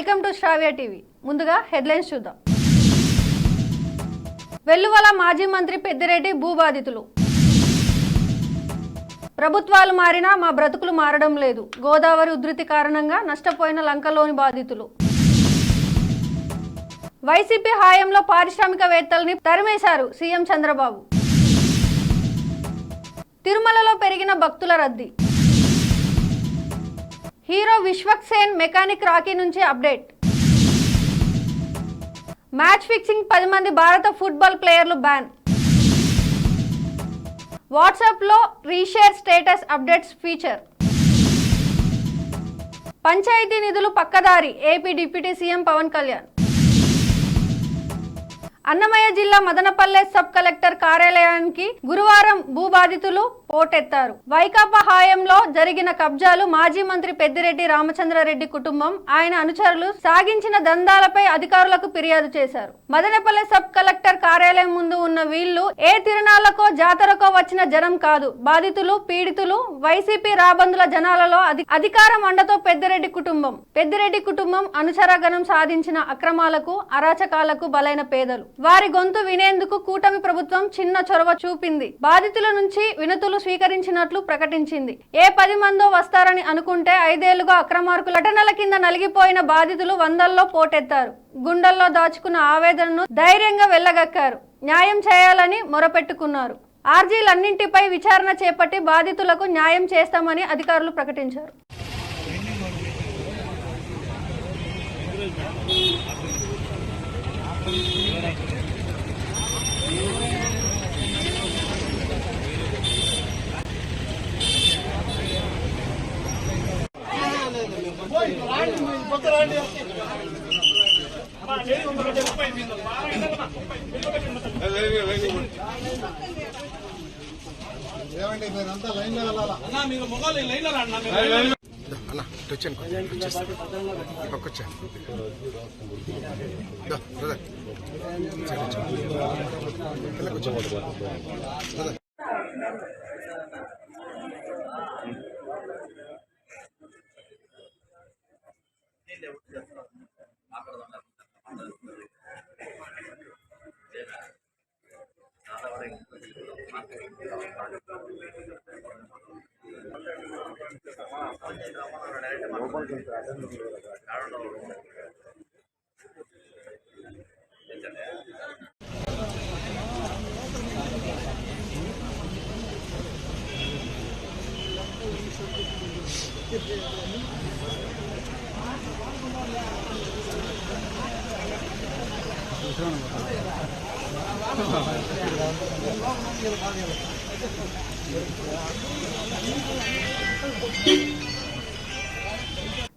Welcome to Sravya TV. ముందుగా headlines చూద్దాం. వెల్లువల మాజీ మంత్రి పెద్దిరెడ్డి భూబాధితులు. ప్రభుత్వాలు మారినా మా బ్రతుకులు మారడం లేదు. గోదావరి ఉధృతి కారణంగా నష్టపోయిన లంకలోని బాధితులు. వైసీపీ హయాంలో పారిశ్రామికవేత్తల్ని తరిమేశారు సీఎం చంద్రబాబు. తిరుమలలో పెరిగిన భక్తుల రద్దీ. హీరో విశ్వక్సేన్ మెకానిక్ రాకీ నుంచి అప్డేట్. మ్యాచ్ ఫిక్సింగ్ 10 మంది భారత ఫుట్బాల్ ప్లేయర్లు బ్యాన్. వాట్సాప్లో reshare status updates feature. Panchayati నిధులు పక్కదారి AP deputy CM Pawan Kalyan. Annamayya జిల్లా మదనపల్లె సబ్ కలెక్టర్ కార్యాలయానికి గురువారం భూబాధితులు పోటెత్తారు. వైకాపా హయాంలో జరిగిన కబ్జాలు, మాజీ మంత్రి పెద్దిరెడ్డి రామచంద్రారెడ్డి కుటుంబం, ఆయన అనుచరులు సాగించిన దందాలపై అధికారులకు ఫిర్యాదు చేశారు. మదనపల్లె సబ్ కలెక్టర్ కార్యాలయం ముందు ఉన్న వీళ్లు ఏ తిరునాళ్లకో జాతరకో వచ్చిన జనం కాదు. బాధితులు, పీడితులు, వైసీపీ రాబందుల జనాలలో అధికారం అండతో పెద్దిరెడ్డి కుటుంబం అనుచరగణం సాధించిన అక్రమాలకు, అరాచకాలకు బలైన పేదలు. వారి గొంతు వినేందుకు కూటమి ప్రభుత్వం చిన్న చొరవ చూపింది. బాధితుల నుంచి వినతులు స్వీకరించినట్లు ప్రకటించింది. ఏ 10 మందో వస్తారని అనుకుంటే 5 ఏళ్లుగా అక్రమార్కుల ఘటనల కింద నలిగిపోయిన బాధితులు వందల్లో పోటెత్తారు. గుండెల్లో దాచుకున్న ఆవేదనను ధైర్యంగా వెళ్లగక్కారు. న్యాయం చేయాలని మొరపెట్టుకున్నారు. ఆర్జీలన్నింటిపై విచారణ చేపట్టి బాధితులకు న్యాయం చేస్తామని అధికారులు ప్రకటించారు.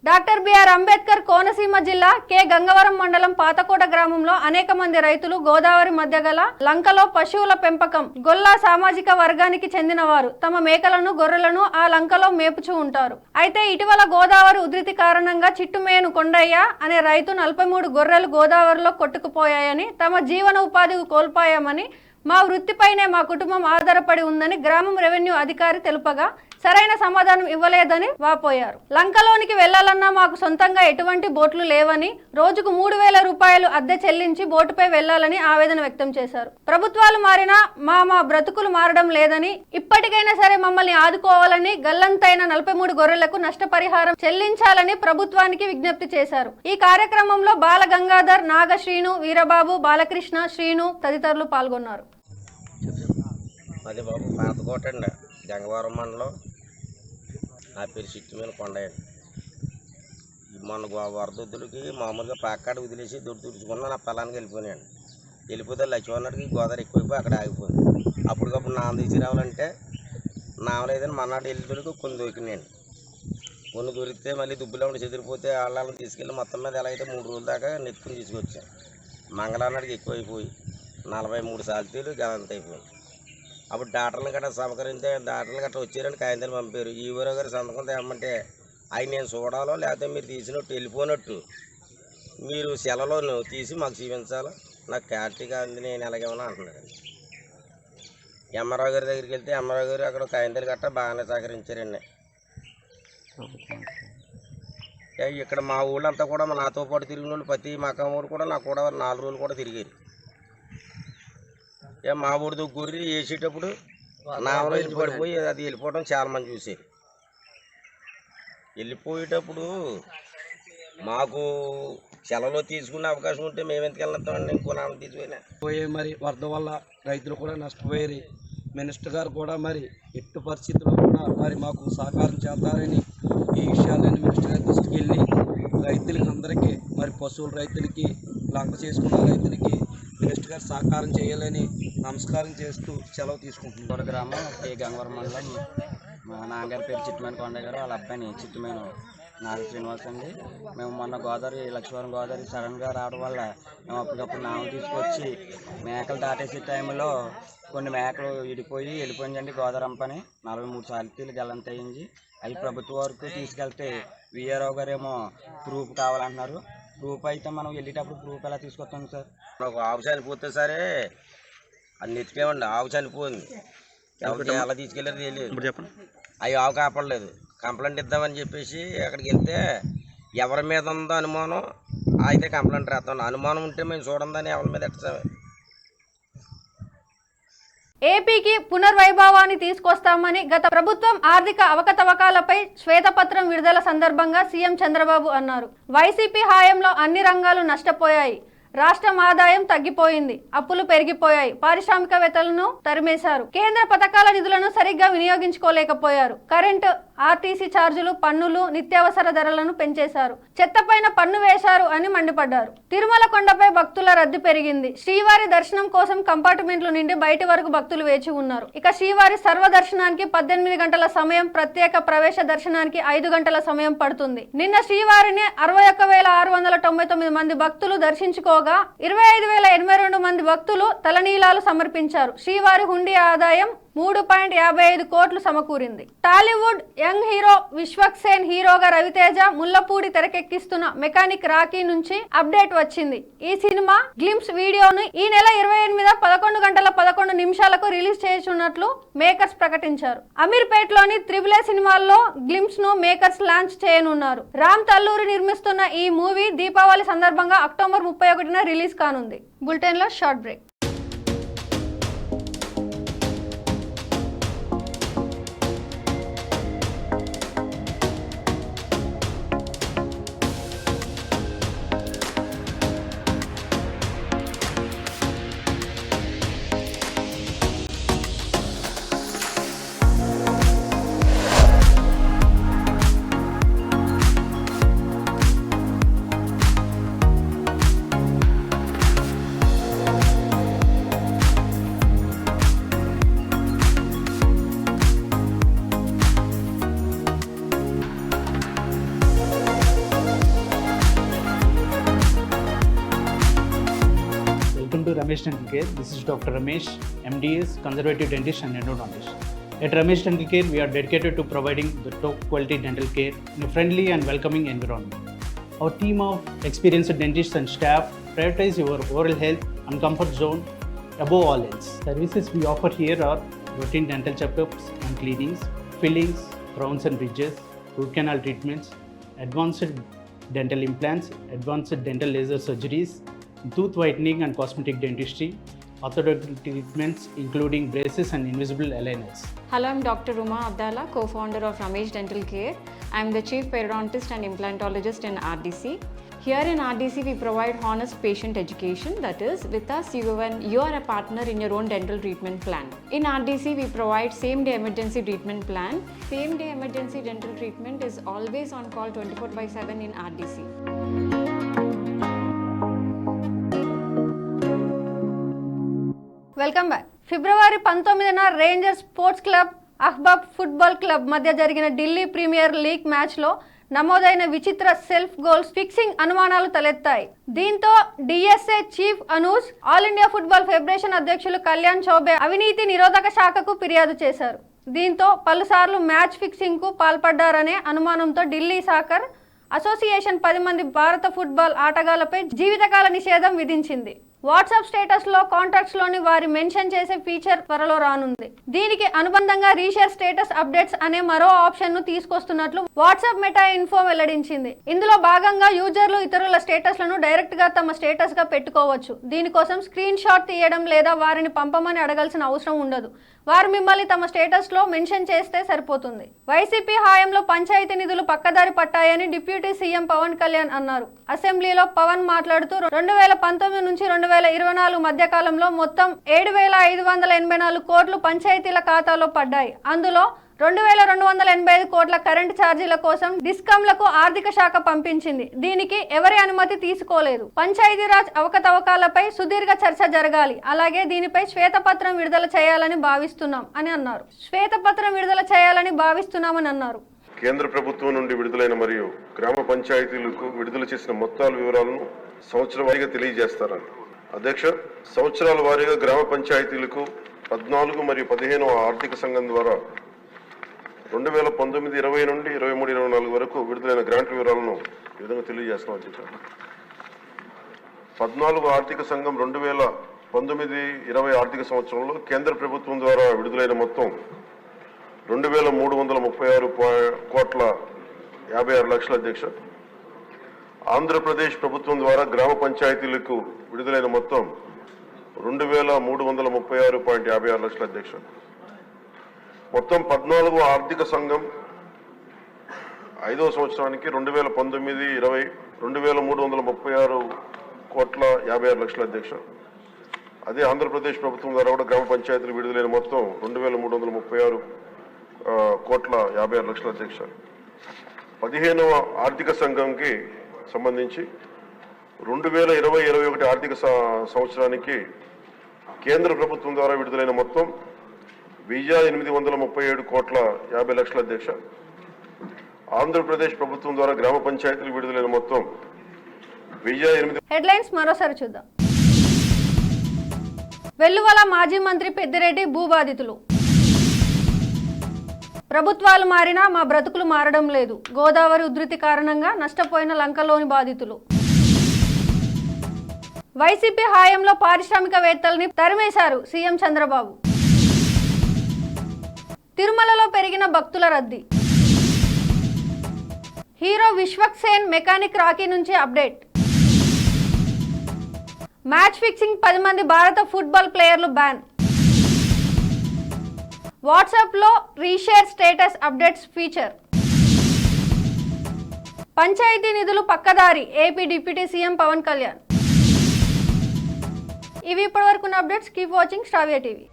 డాక్టర్ బిఆర్ అంబేద్కర్ కోనసీమ జిల్లా కె గంగవరం మండలం పాతకోట గ్రామంలో అనేక మంది రైతులు గోదావరి మధ్య గల లంకలో పశువుల పెంపకం, గొల్లా సామాజిక వర్గానికి చెందిన వారు తమ మేకలను, గొర్రెలను ఆ లంకలో మేపుచూ ఉంటారు. అయితే ఇటీవల గోదావరి ఉధృతి కారణంగా చిట్టుమేను కొండయ్య అనే రైతు 43 గొర్రెలు గోదావరిలో కొట్టుకుపోయాయని, తమ జీవన ఉపాధి కోల్పోయామని, మా వృత్తిపైనే మా కుటుంబం ఆధారపడి ఉందని గ్రామం రెవెన్యూ అధికారి తెలుపగా సరైన సమాధానం ఇవ్వలేదని వాపోయారు. లంకలోనికి వెళ్లాలన్నా మాకు సొంతంగా ఎటువంటి బోట్లు లేవని, రోజుకు 3000 రూపాయలు అద్దె చెల్లించి బోటుపై వెళ్లాలని ఆవేదన వ్యక్తం చేశారు. ప్రభుత్వాలు మారినా మా బ్రతుకులు మారడం లేదని, ఇప్పటికైనా సరే మమ్మల్ని ఆదుకోవాలని, గల్లంతైన 43 గొర్రెలకు నష్టపరిహారం చెల్లించాలని ప్రభుత్వానికి విజ్ఞప్తి చేశారు. ఈ కార్యక్రమంలో బాల గంగాధర్, నాగశ్రీను, వీరబాబు, బాలకృష్ణ, శ్రీను తదితరులు పాల్గొన్నారు. అది బాబు పాతకోట అండి, గంగవరం మండలం. నా పేరు చిట్టుమేను కొండయ్య. మొన్న వరదొద్దులకి మామూలుగా పాకాడ వదిలేసి తుడుచుకున్నా నా పొలానికి వెళ్ళిపోయాను. వెళ్ళిపోతే లక్ష్మణుడికి గోదావరి ఎక్కువైపోయి అక్కడ ఆగిపోయింది. అప్పటికప్పుడు నామ తీసి రావాలంటే నామలేదని మన్నాడు వెళ్ళిపోయి కొన్ని దొరికినాయండి. కొన్ని దొరికితే మళ్ళీ దుబ్బులో ఉండి చెదిరిపోతే వాళ్ళని తీసుకెళ్ళి మొత్తం మీద ఎలా అయితే 3 రోజుల దాకా నెత్తుకుని తీసుకొచ్చాను. మంగళానాడికి ఎక్కువైపోయి 43 సార్లు గలంత అయిపోయింది. అప్పుడు డాక్టర్ని గట్రా సమకరిస్తే డాక్టర్ని గట్రా వచ్చారని కాగితాలు పంపారు. ఈవో గారు సంతకం తేమంటే అవి నేను చూడాలో లేకపోతే మీరు తీసినట్టు వెళ్ళిపోయినట్టు మీరు సెలలో తీసి మాకు చూపించాలో, నాకు క్లారిటీగా అంది, నేను ఎలాగేమన్నా అంటున్నాను. ఎంఆర్ఓ గారి దగ్గరికి వెళ్తే ఎంఆర్ఓ గారు అక్కడ కాగితాలు గట్రా బాగానే సహకరించారండి. ఇక్కడ మా ఊళ్ళంతా కూడా నాతో పాటు తిరిగిన వాళ్ళు ప్రతి మకం ఊరు కూడా నాకు కూడా 4 రోజులు కూడా తిరిగారు. మా ఊరి దగ్గర వేసేటప్పుడు నావలో ఇంటి పడిపోయి అది వెళ్ళిపోవడం చాలామంది చూసారు. వెళ్ళిపోయేటప్పుడు మాకు సెలవులో తీసుకునే అవకాశం ఉంటే మేము ఎందుకు వెళ్తామండి, ఇంకో నాన్న తీసుకుపోయినా పోయే మరి వరద వల్ల రైతులు కూడా నష్టపోయారు. మినిస్టర్ గారు కూడా మరి ఎట్టి పరిస్థితుల్లో కూడా మరి మాకు సహకారం చేస్తారని ఈ విషయాలన్నీ మినిస్టర్ గారి దృష్టికి వెళ్ళి రైతులకి అందరికీ మరి పశువుల రైతులకి లంక చేసుకున్న రైతులకి మినిస్టర్ గారు సహకారం చేయాలని నమస్కారం చేస్తూ సెలవు తీసుకుంటున్నాం. గ్రామం కే గంగవరం మండలం. మా నాన్నగారి పేరు చిట్టుమేన కొండయ్య గారు, వాళ్ళ అబ్బాయిని చిట్టుమేన నాగ శ్రీనివాస్ అండి. మేము మొన్న లక్ష్మీవరం గోదావరి సడన్గా రావడం వల్ల మేము అప్పటికప్పుడు నామం తీసుకొచ్చి మేకలు దాటేసే టైంలో కొన్ని మేకలు వెళ్ళిపోయిందండి గోదావరి అంపని 43 సార్లు గల్లంత అయ్యింది. అవి ప్రభుత్వం వరకు తీసుకెళ్తే విఆర్ఓ గారేమో ప్రూఫ్ కావాలంటున్నారు. ప్రూఫ్ అయితే మనం వెళ్ళేటప్పుడు ప్రూఫ్ ఎలా తీసుకొస్తాం సార్? నాకు ఆవు చనిపోతే సరే అది ఎత్తుకేమండి, ఆవు చనిపోయింది, ఎవరికి ఎలా తీసుకెళ్ళారు తెలియదు. చెప్పండి. అవి ఆవు కాపాడలేదు. కంప్లైంట్ ఇద్దామని చెప్పేసి అక్కడికి వెళ్తే ఎవరి మీద ఉందో అనుమానం అయితే కంప్లైంట్ రాస్తాం, అనుమానం ఉంటే మేము చూడందని ఎవరి మీద ఎట్టామే. ఏపీకి పునర్వైభవాన్ని తీసుకొస్తామని గత ప్రభుత్వం ఆర్థిక అవకతవకాలపై శ్వేతపత్రం విడుదల సందర్భంగా సీఎం చంద్రబాబు అన్నారు. వైసీపీ హయాంలో అన్ని రంగాలు నష్టపోయాయి, రాష్ట్రం ఆదాయం తగ్గిపోయింది, అప్పులు పెరిగిపోయాయి, పారిశ్రామికవేత్తలను తరిమేశారు, కేంద్ర పథకాల నిధులను సరిగ్గా వినియోగించుకోలేకపోయారు, కరెంటు, ఆర్టీసీ ఛార్జీలు, పన్నులు, నిత్యావసర ధరలను పెంచేశారు, చెత్తపైన పన్ను వేశారు అని మండిపడ్డారు. తిరుమల కొండపై భక్తుల రద్దీ పెరిగింది. శ్రీవారి దర్శనం కోసం కంపార్ట్మెంట్లు నుండి బయటి వరకు భక్తులు వేచి ఉన్నారు. ఇక శ్రీవారి సర్వదర్శనానికి 18 గంటల సమయం, ప్రత్యేక ప్రవేశ దర్శనానికి 5 గంటల సమయం పడుతుంది. నిన్న శ్రీవారిని 61,699 మంది భక్తులు దర్శించుకోగా 25,082 మంది భక్తులు తలనీలాలు సమర్పించారు. శ్రీవారి హుండీ ఆదాయం 3.55 కోట్లు సమకూరింది. టాలీవుడ్ యంగ్ హీరో విశ్వక్ సేన్ హీరోగా రవితేజ ముల్లపూడి తెరకెక్కిస్తున్న మెకానిక్ రాకీ నుంచి అప్డేట్ వచ్చింది. ఈ సినిమా గ్లింప్స్ వీడియోను ఈ నెల 28 11 గంటల 11 నిమిషాలకు రిలీజ్ చేయనున్నట్లు మేకర్స్ ప్రకటించారు. అమీర్పేట్లోని త్రిబుల్ ఏ సినిమాల్లో గ్లింప్స్ ను మేకర్స్ లాంచ్ చేయనున్నారు. రామ్ తల్లూరి నిర్మిస్తున్న ఈ మూవీ దీపావళి సందర్భంగా అక్టోబర్ 31న రిలీజ్ కానుంది. బులెటిన్ లో short break. Ramesh Dental Care. This is Dr. Ramesh, MDS, Conservative Dentist and Endodontist. At Ramesh Dental Care, we are dedicated to providing the top quality dental care in a friendly and welcoming environment. Our team of experienced dentists and staff prioritize your oral health and comfort zone above all else. Services we offer here are routine dental checkups and cleanings, fillings, crowns and bridges, root canal treatments, advanced dental implants, advanced dental laser surgeries, tooth whitening and cosmetic dentistry, orthodontic treatments including braces and invisible aligners. Hello, I'm Dr. Ruma Abdallah, co-founder of Ramesh Dental Care. I'm the chief periodontist and implantologist in RDC. Here in RDC, we provide honest patient education. That is, with us, you are a partner in your own dental treatment plan. In RDC, we provide same-day emergency treatment plan. Same-day emergency dental treatment is always on call 24/7 in RDC. Welcome back. ఫిబ్రవరి 19న Rangers sports club, Ahbab football club మధ్య జరిగిన Delhi premier league మ్యాచ్లో నమోదైన విచిత్ర self goals fixing అనుమానాలు తలెత్తాయి. దీంతో DSA chief Anuj, all India football federation అధ్యక్షులు కళ్యాణ్ చౌబే అవినీతి నిరోధక శాఖకు ఫిర్యాదు చేశారు. దీంతో పలుసార్లు మ్యాచ్ ఫిక్సింగ్ కు పాల్పడ్డారనే అనుమానంతో ఢిల్లీ సాకర్ అసోసియేషన్ 10 మంది భారత ఫుట్బాల్ ఆటగాళ్లపై జీవితకాల నిషేధం విధించింది. వాట్సాప్ స్టేటస్ లో కాంటాక్ట్స్ లోని వారి మెన్షన్ చేసే ఫీచర్ త్వరలో రానుంది. దీనికి అనుబంధంగా రీషేర్ స్టేటస్ అప్డేట్స్ అనే మరో ఆప్షన్ ను తీసుకొస్తున్నట్లు వాట్సాప్ మెటా ఇన్ఫో వెల్లడించింది. ఇందులో భాగంగా యూజర్లు ఇతరుల స్టేటస్ లను డైరెక్ట్ గా తమ స్టేటస్ గా పెట్టుకోవచ్చు. దీనికోసం స్క్రీన్ షాట్ తీయడం లేదా వారిని పంపమని అడగాల్సిన అవసరం ఉండదు. వారు మిమ్మల్ని తమ స్టేటస్ లో మెన్షన్ చేస్తే సరిపోతుంది. వైసీపీ హయాంలో పంచాయతీ నిధులు పక్కదారి పట్టాయని డిప్యూటీ సీఎం పవన్ కళ్యాణ్ అన్నారు. అసెంబ్లీలో పవన్ మాట్లాడుతూ 2019 నుంచి 2024 మధ్య కాలంలో మొత్తం 7,584 కోట్లు పంచాయతీల ఖాతాలో పడ్డాయి. అందులో 2,285 కోట్ల కరెంటు ఛార్జీల కోసం డిస్కంలకు ఆర్థిక శాఖ పంపించింది. దీనికి ఎవరి అనుమతి తీసుకోలేదు. పంచాయతీరాజ్ అవకతవకాలపై సుదీర్ఘ చర్చ జరగాలి. అలాగే దీనిపై శ్వేతపత్రం విడుదల చేయాలని భావిస్తున్నాం అని అన్నారు. శ్వేతపత్రం విడుదల చేయాలని భావిస్తున్నామని అన్నారు. కేంద్ర ప్రభుత్వం నుండి విడుదలైన మరియు గ్రామ పంచాయతీలకు విడుదల చేసిన మొత్తాల వివరాలను సంవత్సర వారీగా తెలియజేస్తారని. అధ్యక్ష, సంవత్సరాల వారీగా గ్రామ పంచాయతీలకు 14 మరియు 15వ ఆర్థిక సంఘం ద్వారా 2019-20 నుండి 23-24 వరకు విడుదలైన గ్రాంట్ వివరాలను ఈ విధంగా తెలియజేస్తున్నాం. అధ్యక్ష, 14వ ఆర్థిక సంఘం 2019-20 ఆర్థిక సంవత్సరంలో కేంద్ర ప్రభుత్వం ద్వారా విడుదలైన మొత్తం 2,336 కోట్ల 56 లక్షల. అధ్యక్ష, ఆంధ్రప్రదేశ్ ప్రభుత్వం ద్వారా గ్రామ పంచాయతీలకు విడుదలైన మొత్తం 2,336.56 లక్షల. అధ్యక్ష, మొత్తం 14వ ఆర్థిక సంఘం 5వ సంవత్సరానికి 2019-20 2,336 కోట్ల 56 లక్షల. అధ్యక్ష, అదే ఆంధ్రప్రదేశ్ ప్రభుత్వం ద్వారా కూడా గ్రామ పంచాయతీలు విడుదలైన మొత్తం 2,336 కోట్ల 56 లక్షల. అధ్యక్ష, 15వ ఆర్థిక సంఘంకి సంబంధించి 2020-21 ఆర్థిక సంవత్సరానికి కేంద్ర ప్రభుత్వం ద్వారా విడుదలైన మొత్తం 1,837 కోట్ల 50 లక్షల. అధ్యక్ష, ఆంధ్రప్రదేశ్ ప్రభుత్వం ద్వారా గ్రామ పంచాయతీలు విడుదలైన మొత్తం 1,008. హెడ్లైన్స్ మరోసారి చూద్దాం. వెల్లువల మాజీ మంత్రి పెద్దిరెడ్డి భూబాధితులు. ప్రభుత్వాలు మారినా మా బ్రతుకులు మారడం లేదు. గోదావరి ఉధృతి కారణంగా నష్టపోయిన లంకలోని బాధితులు. వైసీపీ హయాంలో పారిశ్రామికవేత్తల్ని తరిమేశారు సీఎం చంద్రబాబు. తిరుమలలో పెరిగిన భక్తుల రద్దీ. హీరో విశ్వక్సేన్ మెకానిక్ రాకీ నుంచి అప్డేట్. మ్యాచ్ ఫిక్సింగ్ 10 మంది భారత ఫుట్బాల్ ప్లేయర్లు బ్యాన్. వాట్సాప్ లో reshare status updates feature. Panchayati నిధులు పక్కదారి AP deputy CM Pawan Kalyan. ఇవి ఇప్పటివరకు updates. Keep watching Sravya TV.